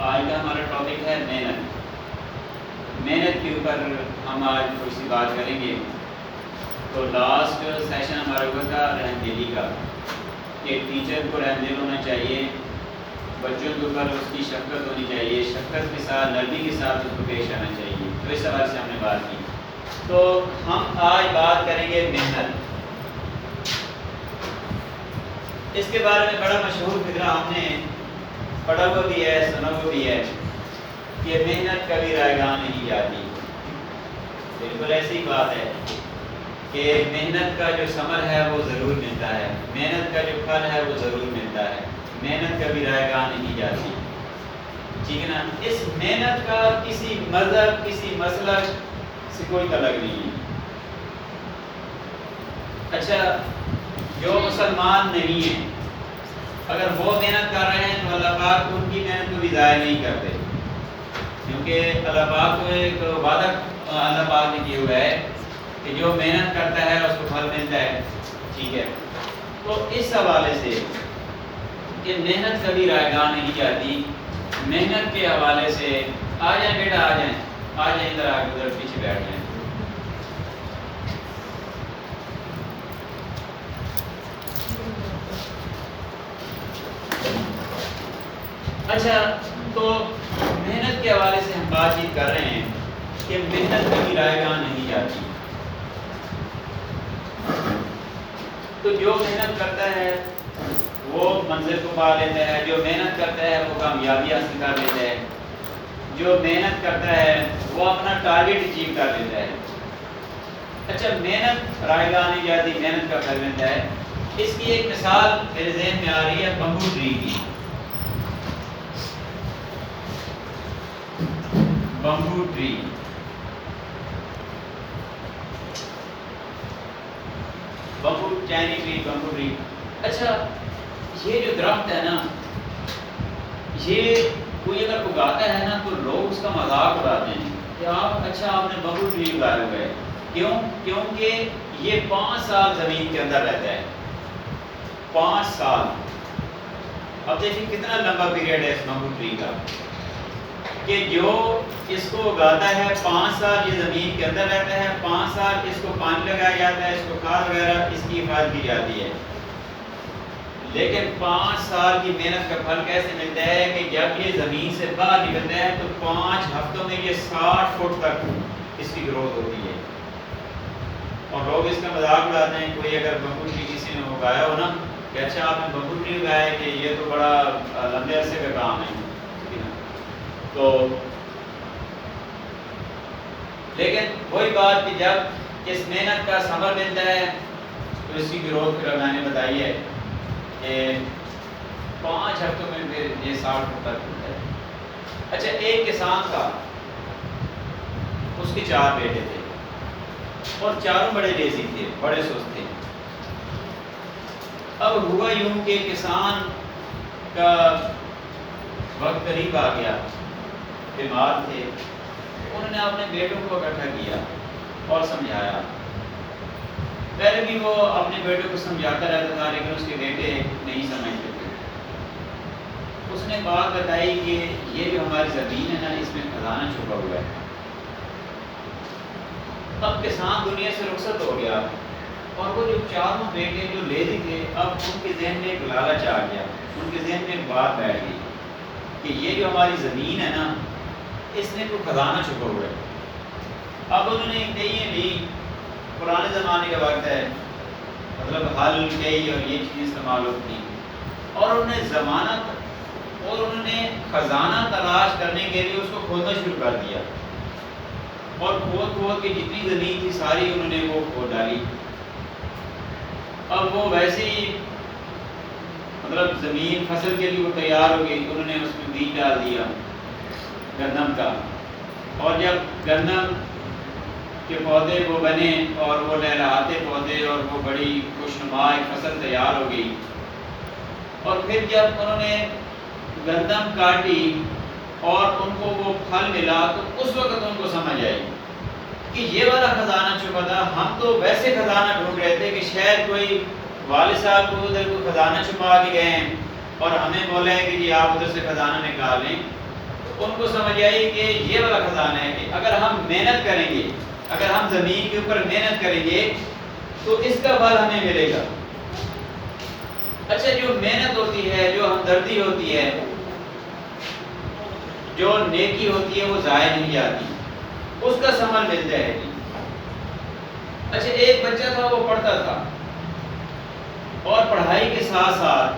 آج کا ہمارا ٹاپک ہے محنت. محنت کے اوپر ہم آج تھوڑی سی بات کریں گے. تو لاسٹ سیشن ہمارا ہوا تھا رحم دلی کا کہ ٹیچر کو رحم دل ہونا چاہیے, بچوں کے اوپر اس کی شفقت ہونی چاہیے, شفقت کے ساتھ نرمی کے ساتھ اس کو پیش آنا چاہیے. تو اس حوالے سے ہم نے بات کی. تو ہم آج بات کریں گے محنت. اس کے بارے میں بڑا مشہور فقرہ ہم نے پڑھا ہوا بھی ہے, سنا ہوا بھی ہے کہ محنت کبھی رائے گاہ نہیں جاتی. بالکل ایسی بات ہے کہ محنت کا جو ثمر ہے وہ ضرور ملتا ہے, محنت کا جو پھل ہے وہ ضرور ملتا ہے. محنت کبھی رائے گاہ نہیں جاتی, ٹھیک ہے نا. اس محنت کا کسی مذہب کسی مسلک سے کوئی تعلق نہیں ہے. اچھا, جو مسلمان نہیں ہیں اگر وہ محنت کر رہے ہیں تو اللہ پاک ان کی محنت کو بھی ضائع نہیں کرتے, کیونکہ اللہ پاک کو ایک وعدہ اللہ پاک نے کیا ہوا ہے کہ جو محنت کرتا ہے اس کو پھل ملتا ہے. ٹھیک ہے, تو اس حوالے سے کہ محنت کبھی رائے گاہ نہیں جاتی, محنت کے حوالے سے آ جائیں بیٹا, آ جائیں ادھر آ کے ادھر پیچھے بیٹھ جائیں. اچھا, تو محنت کے حوالے سے ہم بات چیت کر رہے ہیں کہ محنت کبھی رائے گاہ نہیں جاتی. تو جو محنت کرتا ہے وہ منزل کو پا لیتا ہے, جو محنت کرتا ہے وہ کامیابی حاصل کر لیتا ہے, جو محنت کرتا ہے وہ اپنا ٹارگیٹ اچیو کر لیتا ہے. اچھا, محنت رائے گاہ نہیں جاتی, محنت کا پھل ملتا ہے. اس کی ایک مثال میرے ذہن میں آ رہی ہے بمبو ٹری کی. Bamboo tree, bamboo Chinese tree, bamboo tree. اچھا, یہ جو درخت ہے نا, یہ کوئی اگر اگاتا ہے نا تو لوگ اس کا مذاق اڑاتے ہیں کہ آپ نے بمبو ٹری اگائے ہوئے. کیوں؟ کیونکہ یہ 5 سال زمین کے اندر رہتا ہے. 5 سال. اب دیکھیں کتنا لمبا پیریڈ ہے اس بمبو ٹری کا, کہ جو اس کو اگاتا ہے 5 سال یہ زمین کے اندر رہتا ہے, 5 سال اس کو پانی لگایا جاتا ہے, اس کو کھاد وغیرہ اس کی حفاظت کی جاتی ہے. لیکن 5 سال کی محنت کا پھل کیسے ملتا ہے کہ جب یہ زمین سے باہر نکلتا ہے تو 5 ہفتوں میں یہ 60 فٹ تک اس کی گروتھ ہوتی ہے. اور لوگ اس کا مذاق اڑاتے ہیں. کوئی اگر بمبو ٹری کسی نے اگایا ہو نا کہ اچھا آپ نے بمبو ٹری اگایا کہ یہ تو بڑا لمبے عرصے کا کام ہے. تو لیکن وہی بات کہ جب اس محنت کا ثمر ملتا ہے تو اس کی گروتھ پھر میں نے بتائی ہے کہ 5 ہفتوں میں پھر یہ 60 فٹ تک ہوتا ہے. اچھا, ایک کسان تھا, اس کے 4 بیٹے تھے اور چاروں بڑے لیزی تھے, بڑے سست تھے. اب ہوا یوں کہ کسان کا وقت قریب آ گیا, بیمار تھے. انہوں نے اپنے بیٹوں کو اکٹھا کیا اور سمجھایا. پہلے بھی وہ اپنے بیٹوں کو سمجھاتا رہتا تھا لیکن اس کے بیٹے نہیں سمجھتے تھے. اس نے بات بتائی کہ یہ جو ہماری زمین ہے نا اس میں خزانہ چھپا ہوا ہے. اب کسان دنیا سے رخصت ہو گیا اور وہ جو چاروں بیٹے جو لیزی تھے اب ان کے ذہن میں ایک لالچ آ گیا, ان کے ذہن میں ایک بات بیٹھ گئی کہ یہ جو ہماری زمین ہے نا اس میں کوئی خزانہ چھپا ہوا ہے. اب انہوں نے کہیں لی, پرانے زمانے کا وقت ہے, مطلب ہل کئی اور یہ چیزیں استعمال ہوتی ہیں, اور انہوں نے خزانہ تلاش کرنے کے لیے اس کو کھودنا شروع کر دیا. اور کھود کے جتنی زمین تھی ساری انہوں نے وہ کھود ڈالی. اب وہ ویسے ہی مطلب زمین فصل کے لیے وہ تیار ہو گئی. انہوں نے اس میں بیج ڈال دیا گندم کا, اور جب گندم کے پودے وہ بنے اور وہ لہراتے پودے اور وہ بڑی خوشنما ایک فصل تیار ہو گئی. اور پھر جب انہوں نے گندم کاٹی اور ان کو وہ پھل ملا تو اس وقت ان کو سمجھ آئی کہ یہ والا خزانہ چھپا تھا. ہم تو ویسے خزانہ ڈھونڈ رہے تھے کہ شاید کوئی والد صاحب کو ادھر کوئی خزانہ چھپا کے گئے ہیں اور ہمیں بولے ہیں کہ جی آپ ادھر سے خزانہ نکال لیں, ان کو سمجھ آئی کہ یہ والا خزانہ ہے کہ اگر ہم محنت کریں گے، اگر ہم زمین کے اوپر محنت کریں گے تو اس کا پھل ہمیں ملے گا۔ اچھا، جو محنت ہوتی ہے، جو ہمدردی ہوتی ہے، جو نیکی ہوتی ہے، وہ ضائع نہیں جاتی، اس کا ثمر ملتا ہے جی۔ اچھا، ایک بچہ تھا، وہ پڑھتا تھا اور پڑھائی کے ساتھ ساتھ،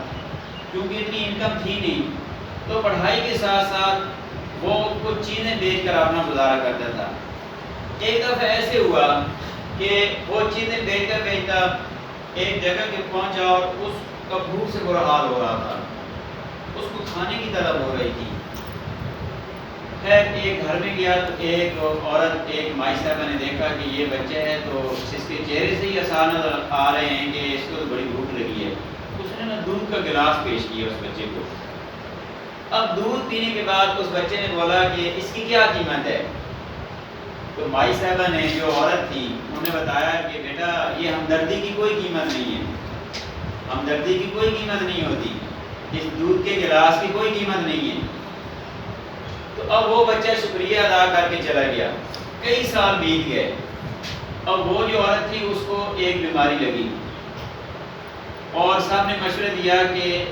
کیونکہ اتنی انکم تھی نہیں، تو پڑھائی کے ساتھ ساتھ وہ کچھ چیزیں بیچ کر اپنا گزارا کرتا تھا۔ ایک دفعہ ایسے ہوا کہ وہ چیزیں بیچتا بیچتا ایک جگہ کے پہنچا اور اس کا بھوک سے برا حال ہو رہا تھا، اس کو کھانے کی طلب ہو رہی تھی۔ خیر ایک گھر میں گیا تو ایک عورت، ایک مائی صاحبہ نے دیکھا کہ یہ بچہ ہے تو اس کے چہرے سے ہی آثار نظر آ رہے ہیں کہ اس کو تو بڑی بھوک لگی ہے۔ اس نے نا دودھ کا گلاس پیش کیا اس بچے کو۔ اب دودھ پینے کے بعد اس بچے نے بولا کہ اس کی کیا قیمت ہے؟ تو مائی صاحبہ نے، جو عورت تھی، انہوں نے بتایا کہ بیٹا یہ ہمدردی کی کوئی قیمت نہیں ہے، ہمدردی کی کوئی قیمت نہیں ہوتی، اس دودھ کے گلاس کی کوئی قیمت نہیں ہے۔ تو اب وہ بچہ شکریہ ادا کر کے چلا گیا۔ کئی سال بیت گئے۔ اب وہ جو عورت تھی اس کو ایک بیماری لگی اور سب نے مشورہ دیا کہ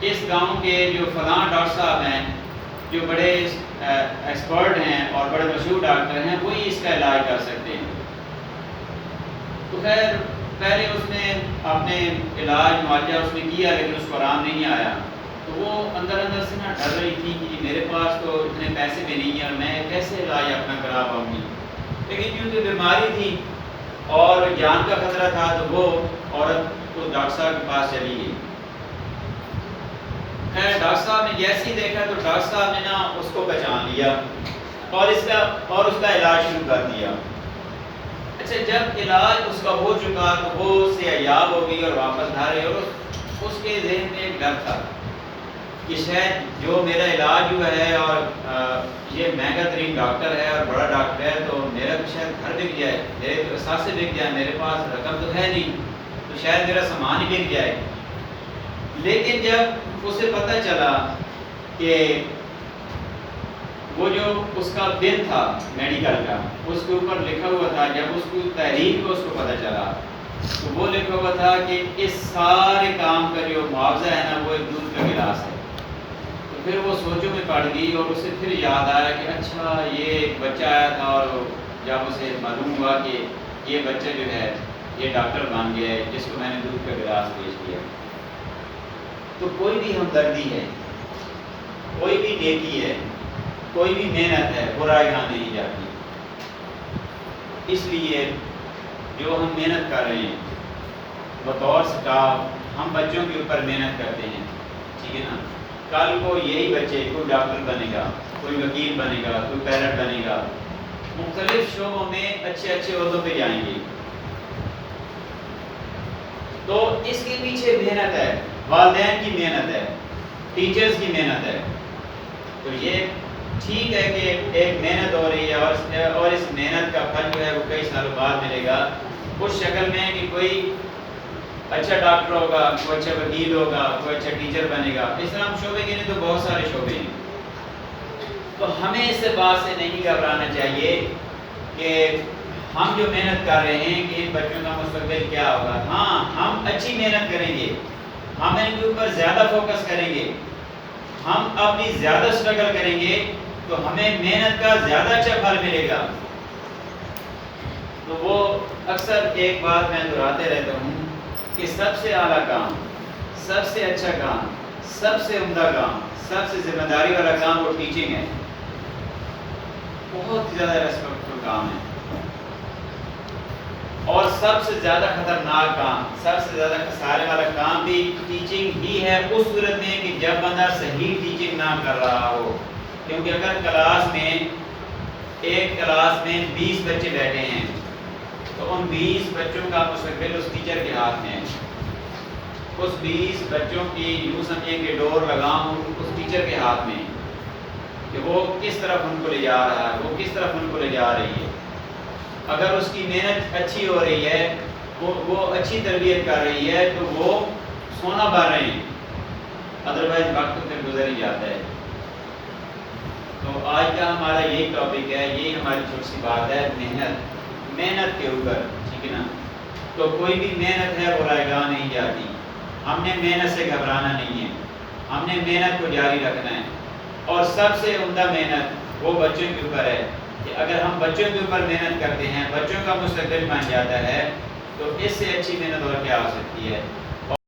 اس گاؤں کے جو فلاں ڈاکٹر صاحب ہیں، جو بڑے ایکسپرٹ ہیں اور بڑے مشہور ڈاکٹر ہیں، وہی اس کا علاج کر سکتے ہیں۔ تو خیر پہلے اس نے اپنے علاج معالجہ اس نے کیا، لیکن اس کو آرام نہیں آیا۔ تو وہ اندر اندر سے نا ڈر رہی تھی کہ میرے پاس تو اتنے پیسے بھی نہیں ہیں، میں کیسے علاج اپنا کرا پاؤں گی۔ لیکن کیونکہ بیماری تھی اور جان کا خطرہ تھا تو وہ عورت اس ڈاکٹر صاحب کے پاس چلی گئی۔ خیر ڈاکٹر صاحب نے جیسے ہی دیکھا تو ڈاکٹر صاحب نے نا اس کو پہچان لیا اور اس کا علاج شروع کر دیا۔ اچھا، جب علاج اس کا ہو چکا تو وہ اس سے عیاب ہو گئی اور واپس گھر آئی، اور اس کے ذہن میں ایک ڈر تھا کہ شاید جو میرا علاج ہوا ہے اور یہ مہنگا ترین ڈاکٹر ہے اور بڑا ڈاکٹر ہے تو میرا تو شاید گھر بک جائے، میرے تو اثاثے بک جائے، میرے پاس رقم تو ہے نہیں، تو شاید میرا سامان ہی بک جائے۔ لیکن جب اسے پتہ چلا کہ وہ جو اس کا بل تھا میڈیکل کا، اس کے اوپر لکھا ہوا تھا، جب اس کو تحریر کو اس کو پتہ چلا تو وہ لکھا ہوا تھا کہ اس سارے کام کا جو معاوضہ ہے نا وہ ایک دودھ کا گلاس ہے۔ تو پھر وہ سوچوں میں پڑ گئی اور اسے پھر یاد آیا کہ اچھا یہ ایک بچہ آیا تھا اور جب اسے معلوم ہوا کہ یہ بچہ جو ہے یہ ڈاکٹر بن گیا ہے جس کو میں نے دودھ کا گلاس پیش کیا۔ تو کوئی بھی ہمدردی ہے، کوئی بھی نیکی ہے، کوئی بھی محنت ہے، وہ رائے گاہ نہیں جاتی۔ اس لیے جو ہم محنت کر رہے ہیں بطور سٹاف، ہم بچوں کے اوپر محنت کرتے ہیں، ٹھیک ہے نا، کل کو یہی بچے کوئی ڈاکٹر بنے گا، کوئی وکیل بنے گا، کوئی پیرٹ بنے گا، مختلف شعبوں میں اچھے اچھے عہدوں پہ جائیں گے۔ تو اس کے پیچھے محنت ہے، والدین کی محنت ہے، ٹیچرز کی محنت ہے۔ تو یہ ٹھیک ہے کہ ایک محنت ہو رہی ہے اور اس محنت کا پھل جو ہے وہ کئی سالوں بعد ملے گا، اس شکل میں کہ کوئی اچھا ڈاکٹر ہوگا، کوئی اچھا وکیل ہوگا، کوئی اچھا ٹیچر بنے گا۔ اس طرح ہم شعبے کے لیے تو بہت سارے شعبے ہیں۔ تو ہمیں اس بات سے نہیں گھبرانا چاہیے کہ ہم جو محنت کر رہے ہیں کہ ان بچوں کا مستقبل کیا ہوگا۔ ہاں، ہم اچھی محنت کریں گے، ہم ان کے اوپر زیادہ فوکس کریں گے، ہم اپنی زیادہ اسٹرگل کریں گے تو ہمیں محنت کا زیادہ اچھا پھل ملے گا۔ تو وہ اکثر ایک بات میں دہراتے رہتا ہوں کہ سب سے اعلیٰ کام، سب سے اچھا کام، سب سے عمدہ کام، سب سے ذمہ داری والا کام وہ ٹیچنگ ہے۔ بہت زیادہ ریسپیکٹفل کام ہے اور سب سے زیادہ خطرناک کام، سب سے زیادہ خسارے والا کام بھی ٹیچنگ ہی ہے، اس صورت میں کہ جب بندہ صحیح ٹیچنگ نہ کر رہا ہو۔ کیونکہ اگر کلاس میں ایک کلاس میں 20 بچے بیٹھے ہیں تو ان 20 بچوں کا مستقبل اس ٹیچر کے ہاتھ میں ہے۔ اس 20 بچوں کی یوں سمجھیں کہ ڈور لگام اس ٹیچر کے ہاتھ میں کہ وہ کس طرف ان کو لے جا رہا ہے، وہ کس طرف ان کو لے جا رہی ہے۔ اگر اس کی محنت اچھی ہو رہی ہے، وہ اچھی تربیت کر رہی ہے تو وہ سونا بھر رہے ہیں، ادروائز وقت پھر گزر ہی جاتا ہے۔ آج کا ہمارا یہی ٹاپک ہے، یہی ہماری چھوٹی سی بات ہے، محنت کے اوپر، ٹھیک ہے نا؟ تو کوئی بھی محنت ہے وہ رائے گاہ نہیں جاتی، ہم نے محنت سے گھبرانا نہیں ہے، ہم نے محنت کو جاری رکھنا ہے، اور سب سے عمدہ محنت وہ بچوں کے اوپر ہے کہ اگر ہم بچوں کے اوپر محنت کرتے ہیں، بچوں کا مستقبل بن جاتا ہے، تو اس سے اچھی محنت اور کیا ہو سکتی ہے؟